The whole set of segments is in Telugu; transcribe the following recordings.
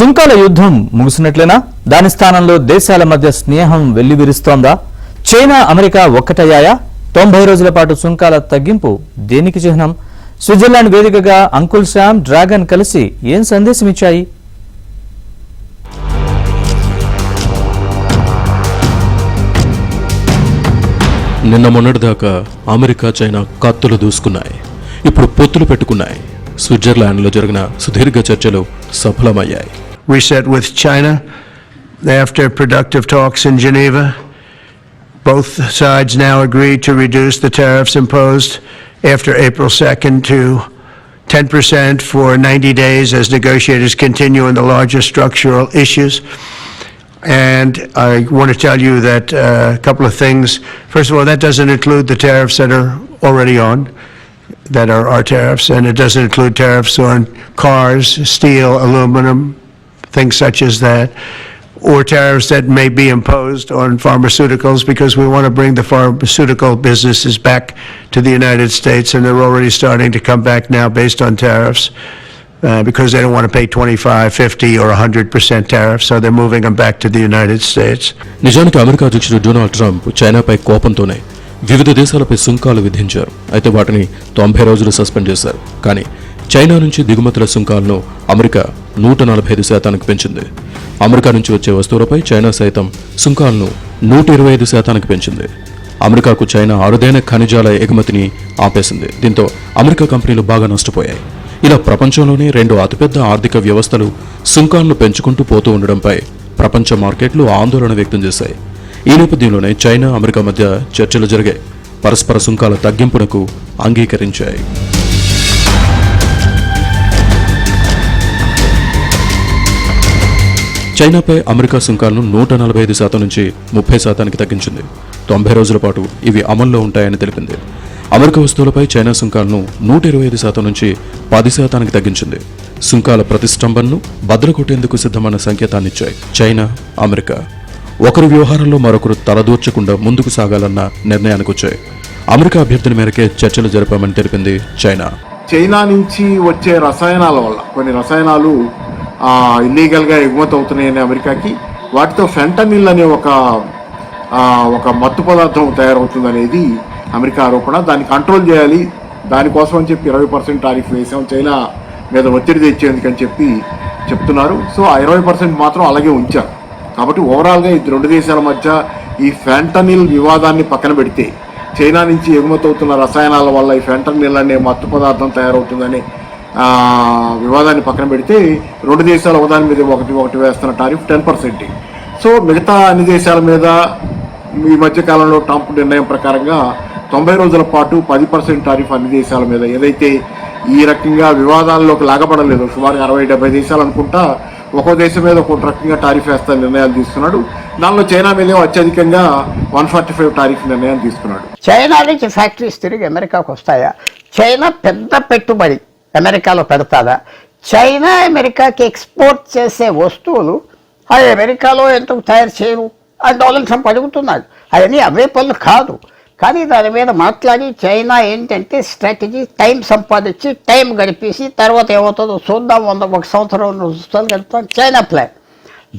సుంకాల యుద్ధం ముగిసినట్లేనా? దాని స్థానంలో దేశాల మధ్య స్నేహం వెల్లివిరుస్తోందా? China America ఒక్కటయ్యాయా? 90 రోజుల పాటు సుంకాల తగ్గింపు దేనికి చిహ్నం? స్విట్జర్లాండ్ వేదికగా అంకుల్ శామ్, డ్రాగన్ కలిసి ఏం సందేశం ఇచ్చాయి? నిన్న మొన్నటిదాకా అమెరికా చైనా కత్తులు దూసుకున్నాయి. ఇప్పుడు పొత్తులు పెట్టుకున్నాయి. స్విట్జర్లాండ్లో జరిగిన సుదీర్ఘ చర్చలు సఫలమయ్యాయి. We said with China, after productive talks in Geneva, both sides now agreed to reduce the tariffs imposed after April 2nd to 10% for 90 days as negotiators continue on the larger structural issues. And I want to tell you that a couple of things. First of all, that doesn't include the tariffs that are already on, that are our tariffs, and it doesn't include tariffs on cars, steel, aluminum, things such as that, or tariffs that may be imposed on pharmaceuticals, because we want to bring the pharmaceutical businesses back to the United States, and they're already starting to come back now based on tariffs. Because they don't want to pay 25, 50 or 100% tariffs, so they're moving them back to the United States. నిజానికి అమెరికా అధ్యక్షుడు డొనాల్డ్ ట్రంప్ చైనాపై కోపంతోనే వివిధ దేశాలపై సుంకాలు విధించారు. అయితే వాటిని 90 రోజులు సస్పెండ్ చేశారు. కానీ చైనా నుంచి దిగుమతుల సుంకాలను అమెరికా 145% పెంచింది. అమెరికా నుంచి వచ్చే వస్తువులపై చైనా సైతం సుంకాలను 125% పెంచింది. అమెరికాకు చైనా అరుదైన ఖనిజాల ఎగుమతిని ఆపేసింది. దీంతో అమెరికా కంపెనీలు బాగా నష్టపోయాయి. ఇలా ప్రపంచంలోనే 2 అతిపెద్ద ఆర్థిక వ్యవస్థలు సుంకాలను పెంచుకుంటూ పోతూ ఉండడంపై ప్రపంచ మార్కెట్లు ఆందోళన వ్యక్తం చేశాయి. ఈ నేపథ్యంలోనే చైనా అమెరికా మధ్య చర్చలు జరిగాయి. పరస్పర సుంకాల తగ్గింపునకు అంగీకరించాయి. చైనాపై అమెరికా సుంకాలను 145% నుంచి 30% తగ్గించింది. 90 రోజుల పాటు ఇవి అమల్లో ఉంటాయని తెలిపింది. అమెరికా వస్తువులపై చైనా సుంకాలను 125% నుంచి 10% తగ్గించింది. సుంకాల ప్రతిష్టంభనను బద్దలుకొట్టేందుకు సిద్ధమైన సంకేతాన్నిచ్చాయి చైనా, అమెరికా. ఒకరి వ్యవహారంలో మరొకరు తలదూర్చకుండా ముందుకు సాగాలన్న నిర్ణయానికి వచ్చాయి. అమెరికా అభ్యర్థన మేరకే చర్చలు జరిపామని తెలిపింది చైనా. చైనా నుంచి వచ్చే రసాయనాల వల్ల కొన్ని రసాయనాలు ఇల్లీగల్గా ఎగుమతి అవుతున్నాయని అమెరికాకి, వాటితో ఫెంటనిల్ అనే ఒక మత్తు పదార్థం తయారవుతుందనేది అమెరికా ఆరోపణ. దాన్ని కంట్రోల్ చేయాలి, దానికోసం అని చెప్పి 20% టారిఫ్ వేసాం, చైనా మీద ఒత్తిడి తెచ్చేందుకని చెప్పి చెప్తున్నారు. సో ఆ 20% మాత్రం అలాగే ఉంచారు. కాబట్టి ఓవరాల్గా ఈ 2 దేశాల మధ్య ఈ ఫెంటనిల్ వివాదాన్ని పక్కన పెడితే, చైనా నుంచి ఎగుమతి అవుతున్న రసాయనాల వల్ల ఈ ఫెంటనిల్ అనే మత్తు పదార్థం తయారవుతుందనే వివాదాన్ని పక్కన పెడితే 2 దేశాల ఒకదాని మీద ఒకటి వేస్తున్న టారిఫ్ 10%. సో మిగతా అన్ని దేశాల మీద ఈ మధ్యకాలంలో ట్రంప్ నిర్ణయం ప్రకారంగా 90 రోజుల పాటు 10% టారిఫ్ అన్ని దేశాల మీద, ఏదైతే ఈ రకంగా వివాదాల్లోకి లాగపడలేదు, సుమారు 60-70 దేశాలు అనుకుంటా ఒక్కో దేశం మీద ఒక్కొక్క రకంగా టారిఫ్ వేస్తా నిర్ణయాలు తీసుకున్నాడు. దానిలో చైనా మీద అత్యధికంగా 145 టారిఫ్ నిర్ణయాలు తీసుకున్నాడు. చైనా నుంచి ఫ్యాక్టరీస్ తిరిగి అమెరికాకు వస్తాయా? చైనా పెద్ద పెట్టుబడి అమెరికాలో పెడతాదా? చైనా అమెరికాకి ఎక్స్పోర్ట్ చేసే వస్తువులు అవి అమెరికాలో ఎందుకు తయారు చేయరు అని డొనాల్డ్ ట్రంప్ అడుగుతున్నాడు. అవన్నీ అవే పనులు కాదు. కానీ దాని మీద మాట్లాడి చైనా ఏంటంటే స్ట్రాటజీ, టైం సంపాదించి టైం గడిపేసి తర్వాత ఏమవుతుందో చూద్దాం, 1 సంవత్సరం 2 సంవత్సరాలు గడుపుతాం చైనా ప్లాన్.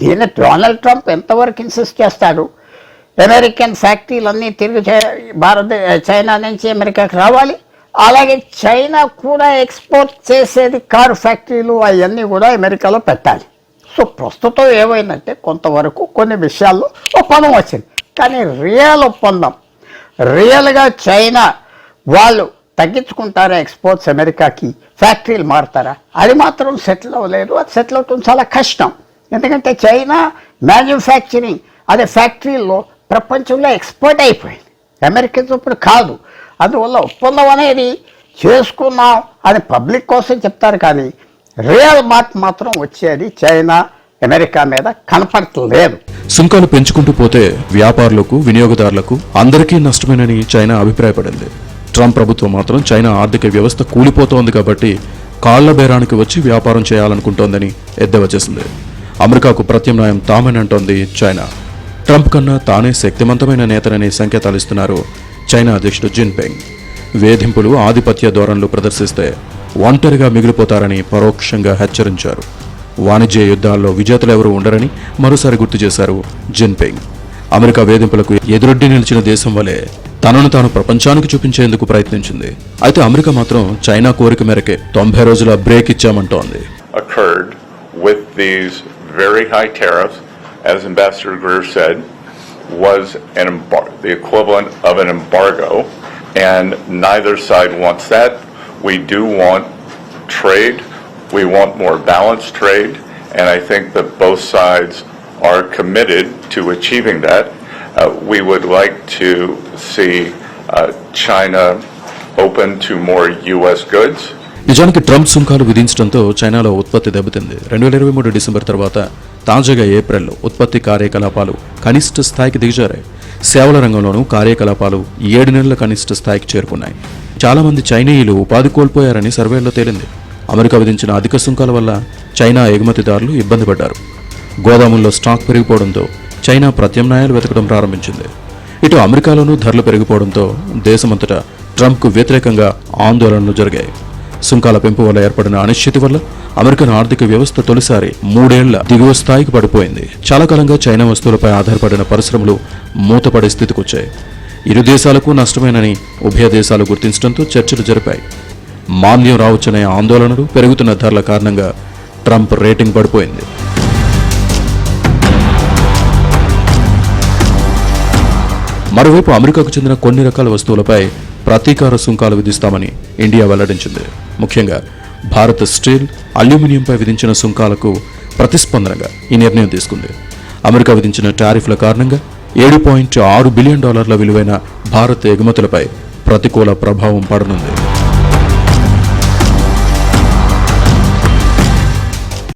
దీన్ని డొనాల్డ్ ట్రంప్ ఎంతవరకు ఇన్సిస్ట్ చేస్తాడు? అమెరికన్ ఫ్యాక్టరీలన్నీ తిరిగి చైనా నుంచి అమెరికాకి రావాలి. అలాగే చైనా కూడా ఎక్స్పోర్ట్ చేసేది కారు ఫ్యాక్టరీలు అవన్నీ కూడా అమెరికాలో పెట్టాలి. సో ప్రస్తుతం ఏమైందంటే కొంతవరకు కొన్ని విషయాల్లో ఒప్పందం వచ్చింది. కానీ రియల్ ఒప్పందం, రియల్గా చైనా వాళ్ళు తగ్గించుకుంటారా ఎక్స్పోర్ట్స్ అమెరికాకి, ఫ్యాక్టరీలు మారుతారా, అది మాత్రం సెటిల్ అవ్వలేదు. అది సెటిల్ అవటం చాలా కష్టం. ఎందుకంటే చైనా మ్యానుఫ్యాక్చరింగ్ అదే ఫ్యాక్టరీల్లో ప్రపంచంలో ఎక్స్పోర్ట్ అయిపోయింది, అమెరికాతో ఇప్పుడు కాదు. అందువల్ల ఒప్పందం అనేది చేసుకున్నాం అని పబ్లిక్ కోసం చెప్తారు, కానీ రియల్ మార్క్ మాత్రం వచ్చేది చైనా అమెరికా మీద కనపడలేదు. సుంకాలు పెంచుకుంటూ పోతే వ్యాపారులకు, వినియోగదారులకు అందరికీ నష్టమేనని చైనా అభిప్రాయపడింది. ట్రంప్ ప్రభుత్వం మాత్రం చైనా ఆర్థిక వ్యవస్థ కూలిపోతోంది కాబట్టి కాళ్ల బేరానికి వచ్చి వ్యాపారం చేయాలనుకుంటోందని ఎద్దేవా చేసింది. అమెరికాకు ప్రత్యామ్నాయం తామేనంటోంది చైనా. ట్రంప్ కన్నా తానే శక్తివంతమైన నేతనని సంకేతాలు ఇస్తున్నారు చైనా అధ్యక్షుడు జిన్పింగ్. వేధింపులు, ఆధిపత్య ధోరణులు ప్రదర్శిస్తే ఒంటరిగా మిగిలిపోతారని పరోక్షంగా హెచ్చరించారు. వాణిజ్య యుద్ధాల్లో విజేతలెవరూ ఉండరని మరోసారి గుర్తు చేశారు జిన్పింగ్. అమెరికా వేధింపులకు ఎదురొడ్డి నిలిచిన దేశం వలె తనను తాను ప్రపంచానికి చూపించేందుకు ప్రయత్నించింది. అయితే అమెరికా మాత్రం చైనా కోరిక మేరకే 90 రోజుల break ఇచ్చామంటోంది. Occurred with these very high tariffs, as Ambassador Greer said, was the equivalent of an embargo, and neither side wants that. We do want trade. We want more balanced trade, and I think that both sides are committed to achieving that. We would like to see China open to more U.S. goods. నిజానికి ట్రంప్ సుంకాలు విధించడంతో చైనాలో ఉత్పత్తి దెబ్బతింది. 2023 డిసెంబర్ తర్వాత తాజాగా ఏప్రిల్లో ఉత్పత్తి కార్యకలాపాలు కనిష్ట స్థాయికి దిగజారాయి. సేవల రంగంలోనూ కార్యకలాపాలు 7 నెలల కనిష్ట స్థాయికి చేరుకున్నాయి. చాలా మంది చైనీయులు ఉపాధి కోల్పోయారని సర్వేల్లో తేలింది. అమెరికా విధించిన అధిక సుంకాల వల్ల చైనా ఎగుమతిదారులు ఇబ్బంది పడ్డారు. గోదాముల్లో స్టాక్ పెరిగిపోవడంతో చైనా ప్రత్యామ్నాయాలు వెతకడం ప్రారంభించింది. ఇటు అమెరికాలోనూ ధరలు పెరిగిపోవడంతో దేశమంతటా ట్రంప్కు వ్యతిరేకంగా ఆందోళనలు జరిగాయి. సుంకాల పెంపు వల్ల ఏర్పడిన అనిశ్చితి వల్ల అమెరికన్ ఆర్థిక వ్యవస్థ తొలిసారి 3 ఏళ్ల దిగువ స్థాయికి పడిపోయింది. చాలా కాలంగా చైనా వస్తువులపై ఆధారపడిన పరిశ్రమలు మూతపడే స్థితికొచ్చాయి. ఇరు దేశాలకు నష్టమేనని ఉభయ దేశాలు గుర్తించడంతో చర్చలు జరిపాయి. మాంద్యం రావచ్చనే ఆందోళనలు, పెరుగుతున్న ధరల కారణంగా ట్రంప్ రేటింగ్ పడిపోయింది. మరోవైపు అమెరికాకు చెందిన కొన్ని రకాల వస్తువులపై ప్రతీకార సుంకాలు విధిస్తామని ఇండియా వెల్లడించింది. ముఖ్యంగా భారత్ స్టీల్, అల్యూమినియంపై విధించిన సుంకాలకు ప్రతిస్పందనగా ఈ నిర్ణయం తీసుకుంది. అమెరికా విధించిన టారిఫ్ల కారణంగా $7.6 బిలియన్ విలువైన భారత్ ఎగుమతులపై ప్రతికూల ప్రభావం పడనుంది.